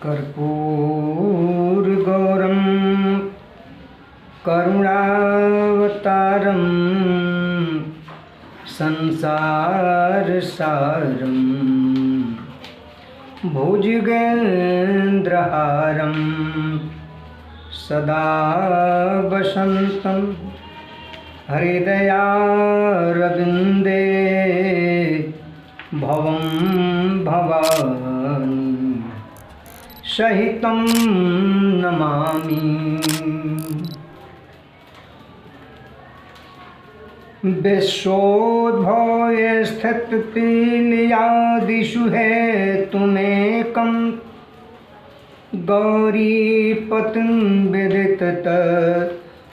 कर्पूरगौरं करुणावतारं संसारसारं भुजगेन्द्रहारं सदा वसन्तं हृदयारविन्दे भवं भवानी सहितं नमामि। विश्वोद्भव स्थितिलयादिषु हेतुमेकं गौरीपतिं विदितत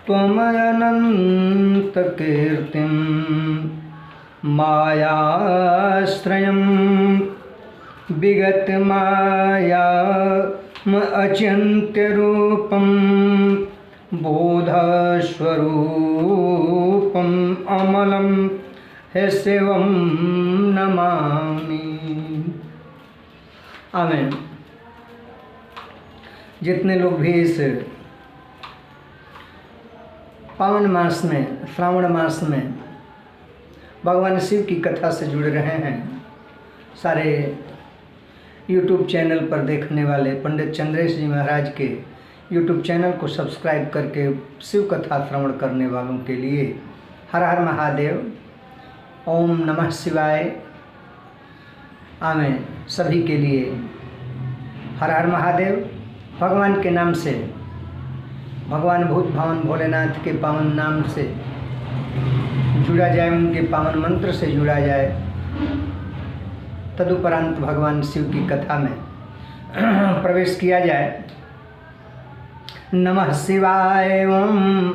त्वमनन्तकीर्तिं मायाश्रयं विगतमायामचिन्त्यरूपं बोधस्वरूपम् अमलं हे शिवं नमामि। आमीन। जितने लोग भी इस पावन मास में, श्रावण मास में भगवान शिव की कथा से जुड़ रहे हैं, सारे YouTube चैनल पर देखने वाले पंडित चंद्रेश जी महाराज के YouTube चैनल को सब्सक्राइब करके शिव कथा श्रवण करने वालों के लिए हर हर महादेव, ओम नमः शिवाय। आमें सभी के लिए हर हर महादेव। भगवान के नाम से, भगवान भूत भावन भोलेनाथ के पावन नाम से जुड़ा जाए, उनके पावन मंत्र से जुड़ा जाए। तदुपरांत भगवान शिव की कथा में प्रवेश किया जाए। नमः शिवाय, ओम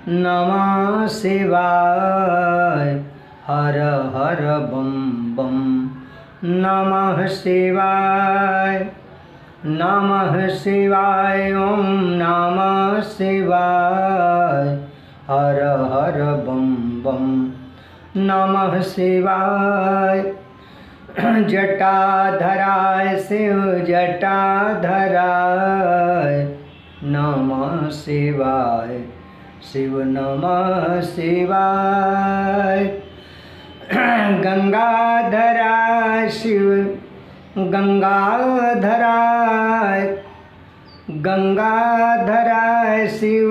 नमः शिवाय, हर हर बम बम। नमः शिवाय, नमः शिवाय, ओम नमः शिवाय, हर हर बम बम। नमः शिवाय, जटाधराय शिव जटाधराय नमः शिवाय, शिव नमः शिवाय। गंगाधराय शिव गंगाधराय, गंगाधराय शिव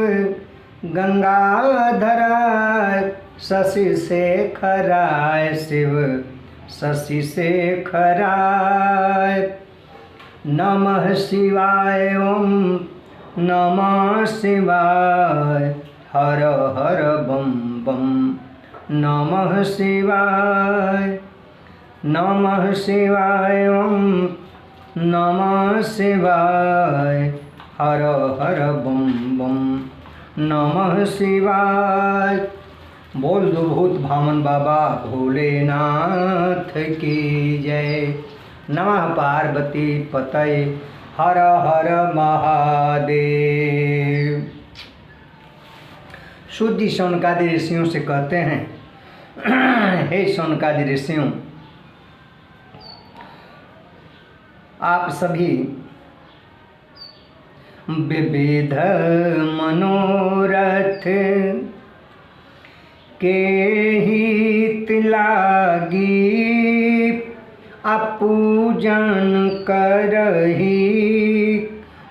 गंगाधराय। शशि शेखराय शिव शशि शेखराय। नमः शिवाय, ओम नमः शिवाय, हर हर बम बम। नमः शिवाय, नमः शिवाय, ओम नमः शिवाय, हर हर बम बम। नमः शिवाय। बोल दो भूत भावन बाबा भोलेनाथ की जय। नमः पार्वती पतये हर हर महादेव। शुद्धि शौनकादि ऋषियों से कहते हैं, हे शौनकादि ऋषियों, आप सभी विविध मनोरथ के हित लागी अपूजन करही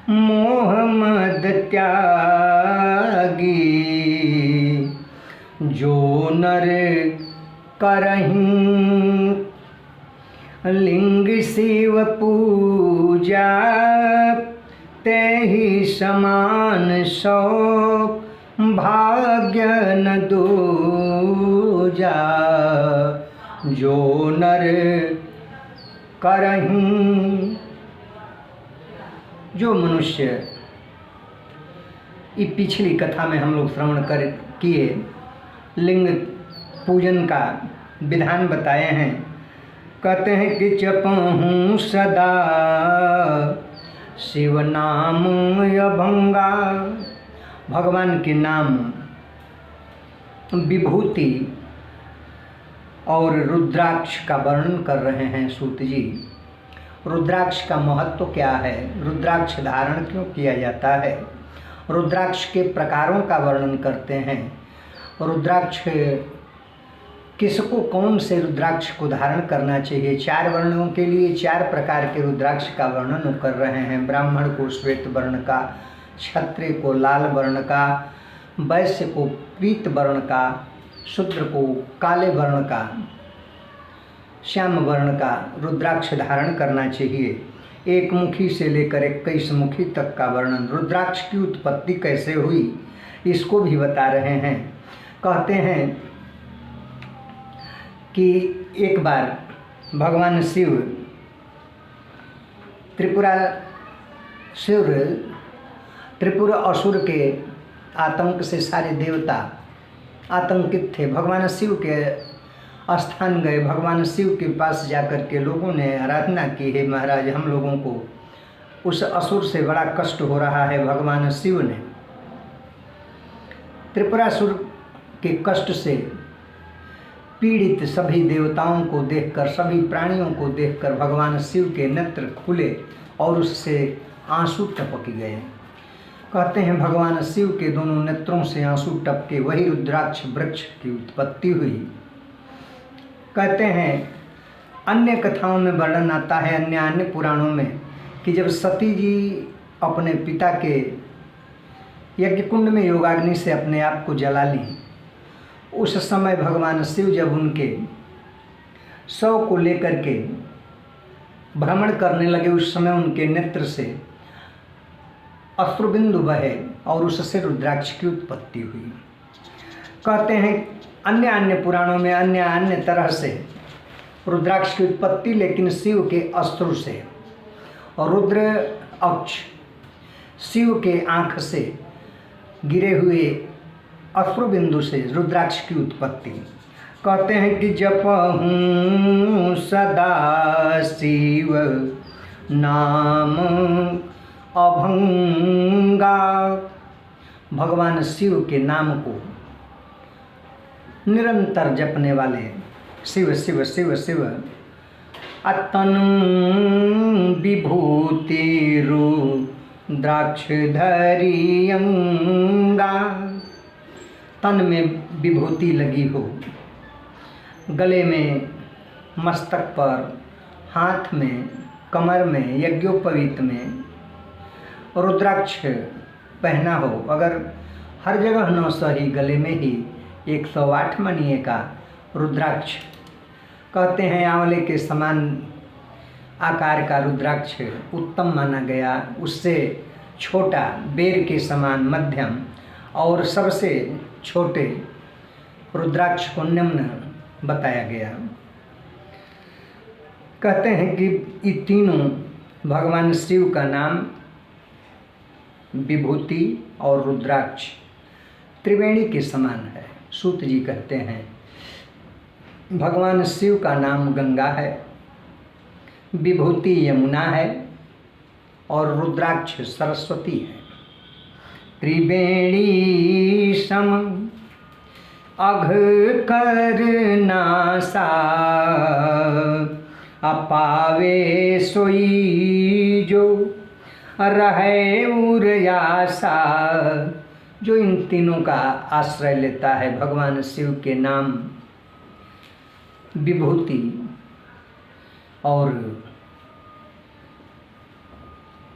मोह मद त्यागी। जो नर करहीं लिंग शिव पूजा, तेहि समान सौ भाग्य न दूजा। जो नर करहीं, जो मनुष्य, ये पिछली कथा में हम लोग श्रवण कर किए, लिंग पूजन का विधान बताए हैं। कहते हैं कि जपहूँ सदा शिव नाम अभंगा। भगवान के नाम, विभूति और रुद्राक्ष का वर्णन कर रहे हैं सूत जी। रुद्राक्ष का महत्व क्या है, रुद्राक्ष धारण क्यों किया जाता है, रुद्राक्ष के प्रकारों का वर्णन करते हैं। रुद्राक्ष किसको, कौन से रुद्राक्ष को धारण करना चाहिए। 4 वर्णों के लिए 4 प्रकार के रुद्राक्ष का वर्णन कर रहे हैं। ब्राह्मण को श्वेत वर्ण का, क्षत्रिय को लाल वर्ण का, वैश्य को पीत वर्ण का, शूद्र को काले वर्ण का, श्याम वर्ण का रुद्राक्ष धारण करना चाहिए। 1 मुखी से लेकर 21 मुखी तक का वर्णन, रुद्राक्ष की उत्पत्ति कैसे हुई इसको भी बता रहे हैं। कहते हैं कि एक बार भगवान शिव त्रिपुरा असुर के आतंक से सारे देवता आतंकित थे। भगवान शिव के स्थान गए, भगवान शिव के पास जाकर के लोगों ने आराधना की, है महाराज हम लोगों को उस असुर से बड़ा कष्ट हो रहा है। भगवान शिव ने त्रिपुरासुर के कष्ट से पीड़ित सभी देवताओं को देखकर, सभी प्राणियों को देखकर भगवान शिव के नेत्र खुले और उससे आंसू टपक गए। कहते हैं भगवान शिव के दोनों नेत्रों से आंसू टपके, वही रुद्राक्ष वृक्ष की उत्पत्ति हुई। कहते हैं अन्य कथाओं में वर्णन आता है, अन्य पुराणों में, कि जब सती जी अपने पिता के यज्ञकुंड में योगाग्नि से अपने आप को जला ली, उस समय भगवान शिव जब उनके शव को लेकर के भ्रमण करने लगे, उस समय उनके नेत्र से अश्रुबिंदु बहे और उससे रुद्राक्ष की उत्पत्ति हुई। कहते हैं अन्य पुराणों में अन्य तरह से रुद्राक्ष की उत्पत्ति, लेकिन शिव के अश्रु से, और रुद्र अक्ष शिव के आँख से गिरे हुए अश्रुबिंदु से रुद्राक्ष की उत्पत्ति। कहते हैं कि जपहूँ सदा शिव नाम अभंगा, भगवान शिव के नाम को निरंतर जपने वाले शिव शिव शिव शिव अतन विभूति रुद्राक्ष धरी अंगा, तन में विभूति लगी हो, गले में, मस्तक पर, हाथ में, कमर में, यज्ञोपवीत में रुद्राक्ष पहना हो। अगर हर जगह न सही, गले में ही 108 मणिये का रुद्राक्ष, कहते हैं आंवले के समान आकार का रुद्राक्ष उत्तम माना गया। उससे छोटा बेर के समान मध्यम और सबसे छोटे रुद्राक्ष को निम्न बताया गया। कहते हैं कि ये तीनों भगवान शिव का नाम विभूति और रुद्राक्ष त्रिवेणी के समान है। सूत जी कहते हैं भगवान शिव का नाम गंगा है, विभूति यमुना है और रुद्राक्ष सरस्वती है। त्रिवेणी सम अघ कर नासा, अपावे सोई जो रहे उरयासा। जो इन तीनों का आश्रय लेता है, भगवान शिव के नाम, विभूति और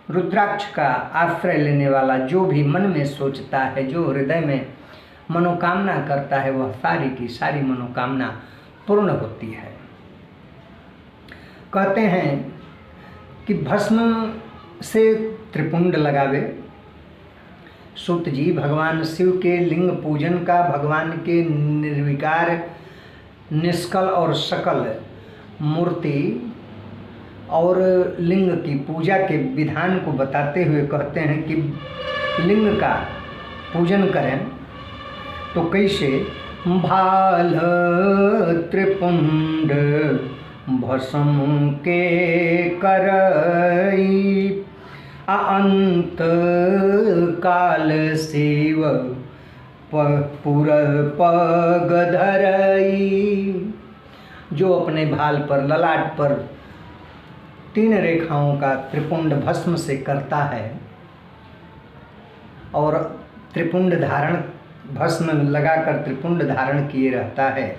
रुद्राक्ष का आश्रय लेने वाला, जो भी मन में सोचता है, जो हृदय में मनोकामना करता है, वह सारी की सारी मनोकामना पूर्ण होती है। कहते हैं कि भस्म से त्रिपुंड लगावे। सूत जी भगवान शिव के लिंग पूजन का, भगवान के निर्विकार निष्कल और सकल मूर्ति और लिंग की पूजा के विधान को बताते हुए कहते हैं कि लिंग का पूजन करें तो कैसे, भाल त्रिपुंड भस्म के करई, अनंत काल शिव पुर पग धरई। जो अपने भाल पर, ललाट पर 3 रेखाओं का त्रिपुंड भस्म से करता है और त्रिपुंड धारण भस्म लगाकर त्रिपुंड धारण किए रहता है,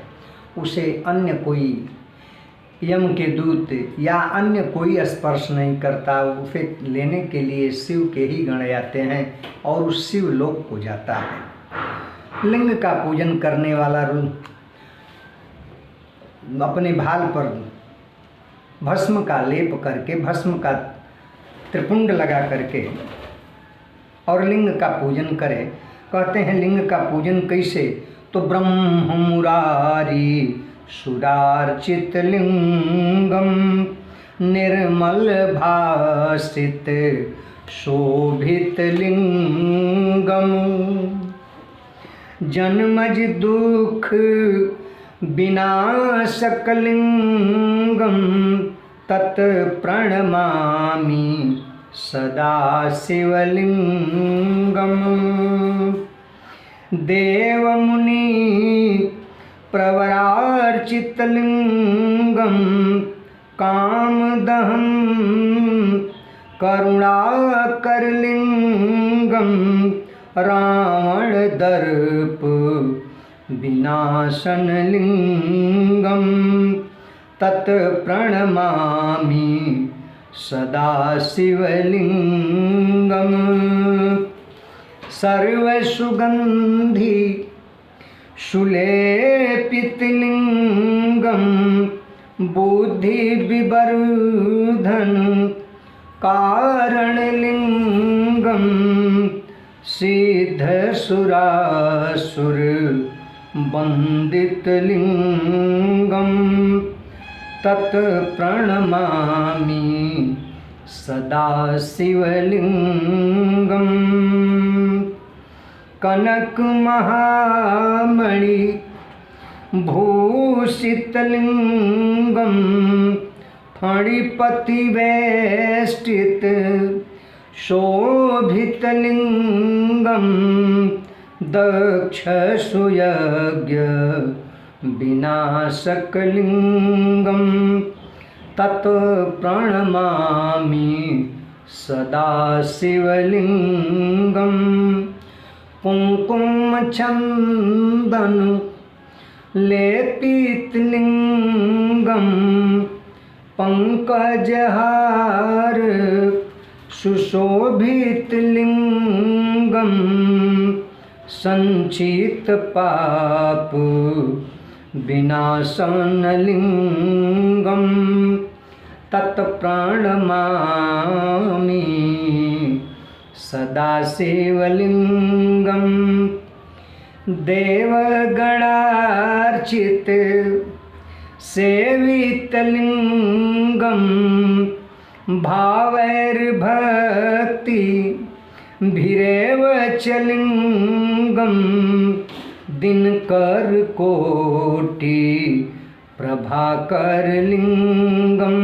उसे अन्य कोई यम के दूत या अन्य कोई स्पर्श नहीं करता। उसे लेने के लिए शिव के ही गण आते हैं और उस शिव लोक को जाता है। लिंग का पूजन करने वाला अपने भाल पर भस्म का लेप करके, भस्म का त्रिपुंड लगा करके और लिंग का पूजन करे। कहते हैं लिंग का पूजन कैसे, तो ब्रह्म मुरारी सुरार्चित लिंगम निर्मल भासित शोभित लिंगम जन्मज दुख विनाशक लिंगम तत् प्रणमामि सदा शिवलिंगम देव मुनि प्रवरार्चित लिंगम कामदहं करुणाकर लिंगम रावण दर्प विनाशन लिंगम तत् प्रणमामि सदा शिवलिंगम सर्वसुगंधि सुलेपित लिंगम बुद्धि विवर्धन कारण लिंगम सिद्ध सुरासुर वंदित लिंगम तत् प्रणमामि सदा शिवलिंगम कनक महामणि भूषित लिंगम फणिपति वेष्टित शोभित लिंगम दक्ष सुयज्ञ विनाशक लिंगम तत् प्रणमामि सदा शिवलिंगम कुंकुम चंदन लेपित लिंगम पंकजहार सुशोभित लिंगम संचित पाप विनाशन लिंगम तत् प्रणमामि सदा शिवलिंगम देवगणार्चित सेवित लिंगम भावैर्भक्ति भिरेव च लिंगम दिनकर कोटि प्रभाकर लिंगम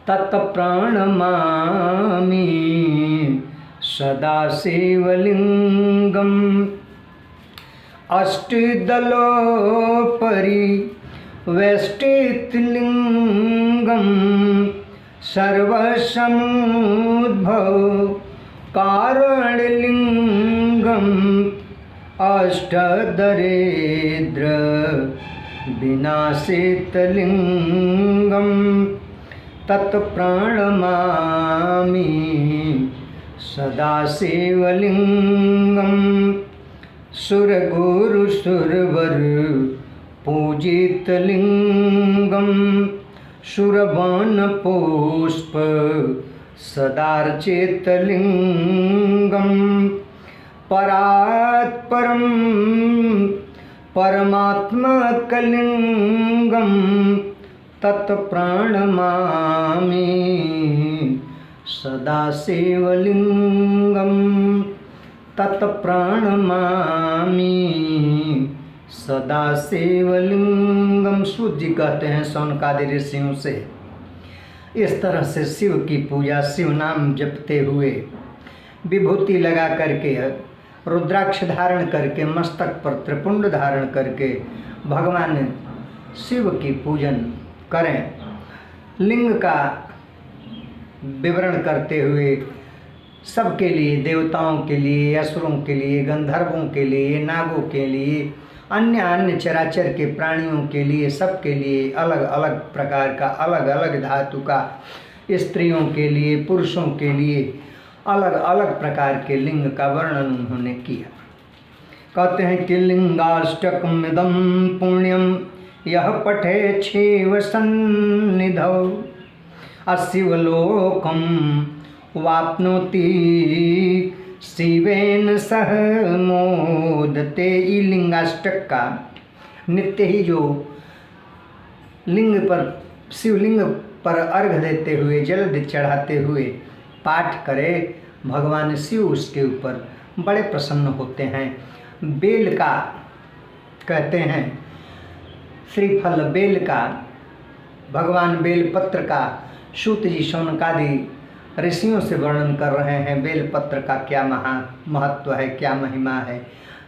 तत् प्रणमामि सदा शिवलिंगम अष्टदलोपरि वेष्टित लिंगम सर्वसमुद्भव कारण लिंगम अष्टदरिद्र विनाशित लिंगम तत् प्रणमामि सदा शिवलिंगम सुरगुरु सुरवर पूजित लिंगम सुरवन पुष्प सदार्चित लिंगम परात्परम परमात्मकलिंगम तत् प्रणमामि सदा शिवलिंगम तत् प्रणमामि सदा शिवलिंगम। सूत जी कहते हैं शौनकादि ऋषियों से, इस तरह से शिव की पूजा, शिव नाम जपते हुए, विभूति लगा करके, रुद्राक्ष धारण करके, मस्तक पर त्रिपुंड धारण करके भगवान शिव की पूजन करें। लिंग का विवरण करते हुए सबके लिए, देवताओं के लिए, असुरों के लिए, गंधर्वों के लिए, नागों के लिए, अन्य अन्य चराचर के प्राणियों के लिए, सबके लिए अलग अलग प्रकार का, अलग अलग धातु का, स्त्रियों के लिए, पुरुषों के लिए अलग अलग प्रकार के लिंग का वर्णन उन्होंने किया। कहते हैं कि लिंगाष्टकमिदं पुण्यम यह पठे क्षेव सन्निधौ अशिवलोकम वाप्नोति शिवेन सह मोदते। लिंगाष्टक का नित्य ही जो लिंग पर, शिवलिंग पर अर्घ देते हुए, जल चढ़ाते हुए पाठ करे, भगवान शिव उसके ऊपर बड़े प्रसन्न होते हैं। बेल का कहते हैं, श्रीफल बेल का, भगवान बेलपत्र का सूत जी शौनकादि ऋषियों से वर्णन कर रहे हैं। बेलपत्र का क्या महत्व है, क्या महिमा है,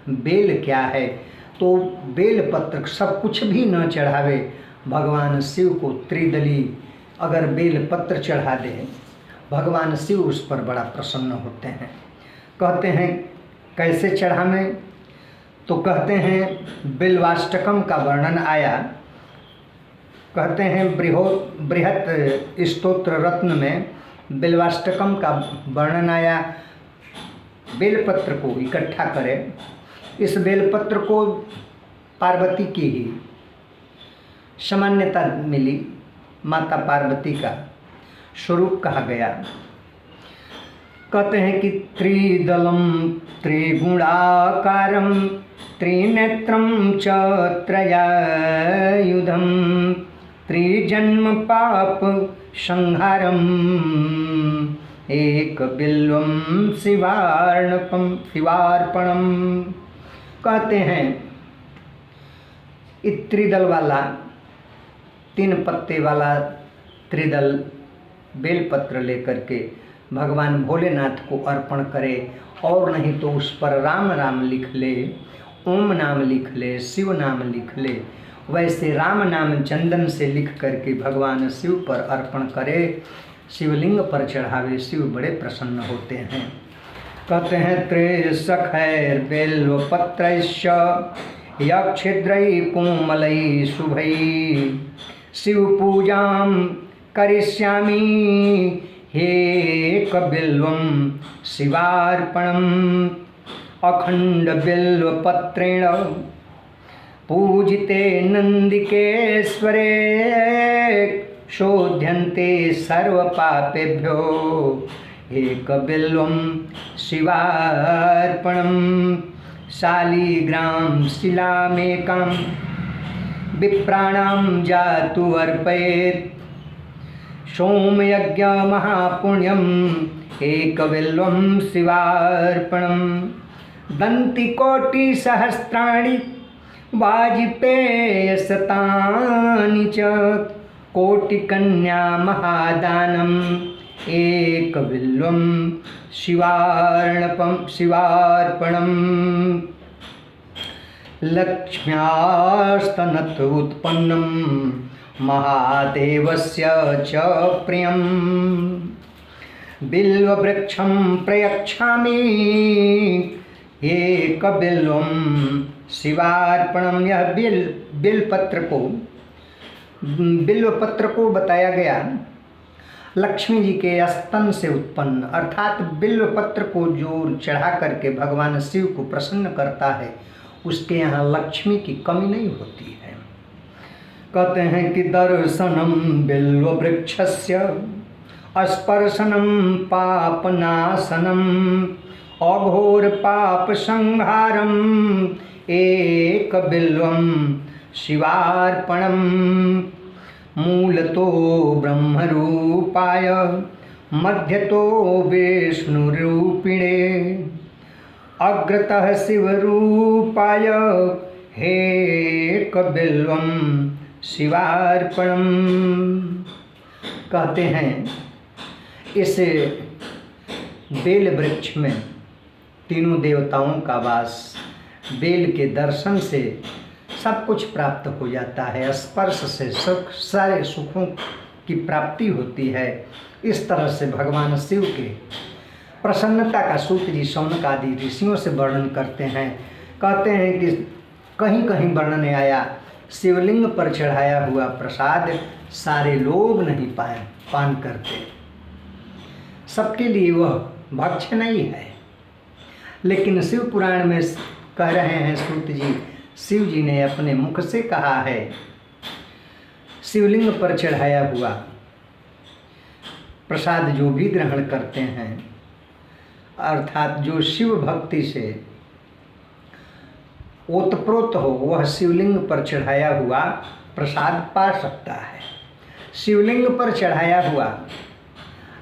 बेल क्या है। तो बेलपत्र सब कुछ भी न चढ़ावे, भगवान शिव को त्रिदली अगर बेलपत्र चढ़ा दे, भगवान शिव उस पर बड़ा प्रसन्न होते हैं। कहते हैं कैसे चढ़ावें, तो कहते हैं बिल्वाष्टकम का वर्णन आया। कहते हैं बृहत स्तोत्र रत्न में बिल्वाष्टकम का वर्णन आया। बेलपत्र को इकट्ठा करें। इस बेलपत्र को पार्वती की ही सामान्यता मिली, माता पार्वती का स्वरूप कहा गया। कहते हैं कि त्रिदलम त्रिगुणाकारम त्रिनेत्रम च त्रयायुधम त्रिजन्म पाप संहारम एक बिल्वम शिवार्पणम। कहते हैं इस त्रिदल वाला, 3 पत्ते वाला त्रिदल बेलपत्र लेकर के भगवान भोलेनाथ को अर्पण करे, और नहीं तो उस पर राम नाम लिख ले, ओम नाम लिख ले, शिव नाम लिख ले। वैसे राम नाम चंदन से लिख करके भगवान शिव पर अर्पण करे, शिवलिंग पर चढ़ावे, शिव बड़े प्रसन्न होते हैं। कहते हैं त्रिसखैर बेल्वपत्रैश्च यक्षिद्रै कोमलै शुभै शिव पूजां करिष्यामि हे कबिल्वं शिवार्पणम् अखंड बिल्वपत्रेण पूजिते नंदिकेश्वरे शोध्यन्ते सर्वपापेभ्यो एक बिल्वं शिवार्पणम् शालिग्राम शिलामेकां विप्राणां जातु अर्पयेत् सोमयज्ञ महापुण्यम एकबिल्वं शिवार्पणम् दंतिकोटि सहस्राणि वाजपेय शतानि च कोटिकन्या महादानम् एकबिल्वं शिवार्पणम् लक्ष्म्यास्तनत् उत्पन्नं महादेवस्य च प्रियं बिल्ववृक्षं प्रयच्छामि एकबिल्वं शिवार्पणम्। यह बिल्वपत्र को बताया गया लक्ष्मी जी के स्तन से उत्पन्न, अर्थात बिल्वपत्र को जो चढ़ा करके भगवान शिव को प्रसन्न करता है, उसके यहाँ लक्ष्मी की कमी नहीं होती है। कहते हैं कि दर्शनम बिल्ववृक्षस्य स्पर्शनम पापनाशनम अघोर पाप संहारम एकबिल्वं शिवार्पणम् मूलतो ब्रह्मरूपाय मध्यतो विष्णुरूपिणे अग्रतः शिवरूपाय हे कबिल्वं शिवार्पणम्। कहते हैं इस बेल वृक्ष में तीनों देवताओं का वास, बेल के दर्शन से सब कुछ प्राप्त हो जाता है, स्पर्श से सुख, सारे सुखों की प्राप्ति होती है। इस तरह से भगवान शिव के प्रसन्नता का सूत जी शौनक आदि ऋषियों से वर्णन करते हैं। कहते हैं कि कहीं कहीं वर्णन आया, शिवलिंग पर चढ़ाया हुआ प्रसाद सारे लोग नहीं पान करते, सबके लिए वह भक्ष्य नहीं है। लेकिन शिव पुराण में कह रहे हैं सूत जी, शिव जी ने अपने मुख से कहा है, शिवलिंग पर चढ़ाया हुआ प्रसाद जो भी ग्रहण करते हैं, अर्थात जो शिव भक्ति से ओतप्रोत हो, वह शिवलिंग पर चढ़ाया हुआ प्रसाद पा सकता है। शिवलिंग पर चढ़ाया हुआ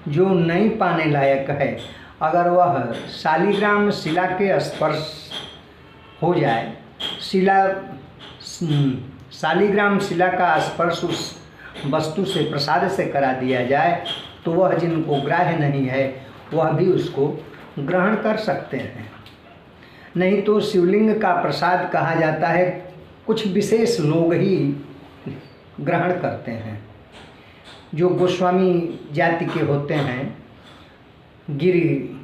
जो नहीं पाने लायक है, अगर वह शालिग्राम शिला के स्पर्श हो जाए, शालिग्राम शिला का स्पर्श उस वस्तु से प्रसाद से करा दिया जाए, तो वह जिनको ग्राह्य नहीं है वह भी उसको ग्रहण कर सकते हैं। नहीं तो शिवलिंग का प्रसाद कहा जाता है, कुछ विशेष लोग ही ग्रहण करते हैं। जो गोस्वामी जाति के होते हैं, गिरी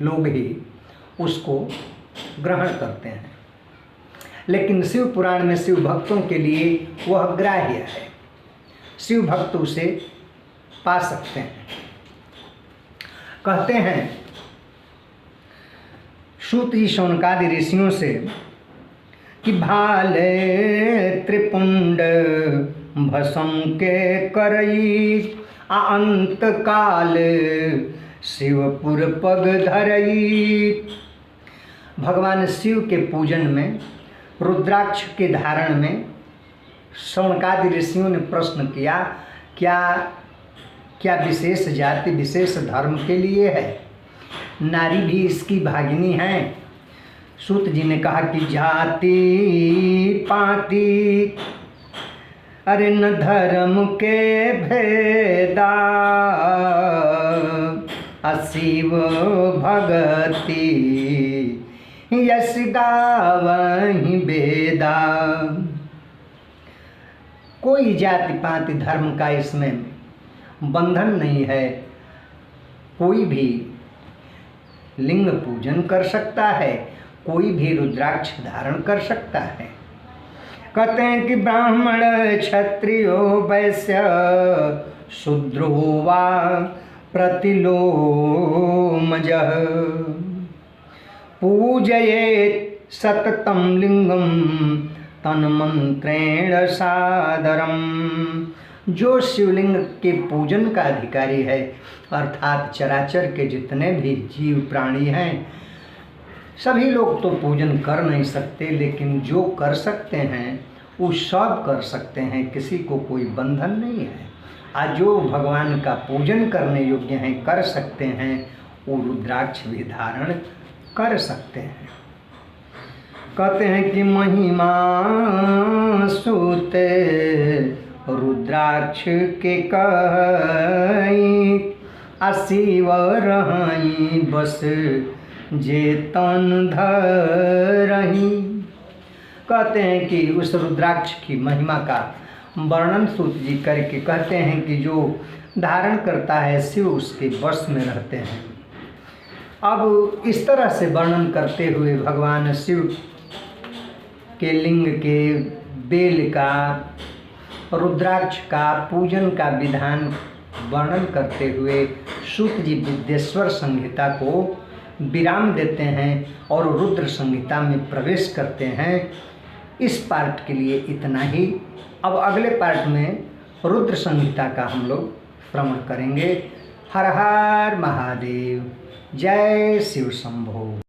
लोग ही उसको ग्रहण करते हैं। लेकिन शिव पुराण में शिव भक्तों के लिए वह ग्राह्य है, शिव भक्त उसे पा सकते हैं। कहते हैं सूत जी शौनकादि ऋषियों से कि भाले त्रिपुंड भसम के करई अंत काल शिवपुर पग धरई। भगवान शिव के पूजन में, रुद्राक्ष के धारण में शौनकादि ऋषियों ने प्रश्न किया, क्या विशेष जाति विशेष धर्म के लिए है? नारी भी इसकी भागिनी है। सूत जी ने कहा कि जाति पाति अरे न धर्म के भेदा, अशिव भगति यश गावहि वेदा। कोई जाति पाति धर्म का इसमें बंधन नहीं है, कोई भी लिंग पूजन कर सकता है, कोई भी रुद्राक्ष धारण कर सकता है। कहते हैं कि ब्राह्मण क्षत्रियो वैश्य शूद्रो वा प्रतिलोमजः पूजयेत् सततं लिंगम तन्मंत्रेण सादरम। जो शिवलिंग के पूजन का अधिकारी है, अर्थात चराचर के जितने भी जीव प्राणी हैं, सभी लोग तो पूजन कर नहीं सकते, लेकिन जो कर सकते हैं वो सब कर सकते हैं, किसी को कोई बंधन नहीं है। आज जो भगवान का पूजन करने योग्य हैं, कर सकते हैं, वो रुद्राक्ष भी धारण कर सकते हैं। कहते हैं कि महिमा सूते रुद्राक्ष के कई अशिव रही बस जे तन धरही। कहते हैं कि उस रुद्राक्ष की महिमा का वर्णन सूत जी करके कहते हैं कि जो धारण करता है शिव उसके वश में रहते हैं। अब इस तरह से वर्णन करते हुए भगवान शिव के लिंग के बेल का, रुद्राक्ष का पूजन का विधान वर्णन करते हुए सूत जी विद्येश्वर संहिता को विराम देते हैं और रुद्र संहिता में प्रवेश करते हैं। इस पार्ट के लिए इतना ही। अब अगले पार्ट में रुद्र संहिता का हम लोग श्रवण करेंगे। हर हर महादेव, जय शिव शंभो।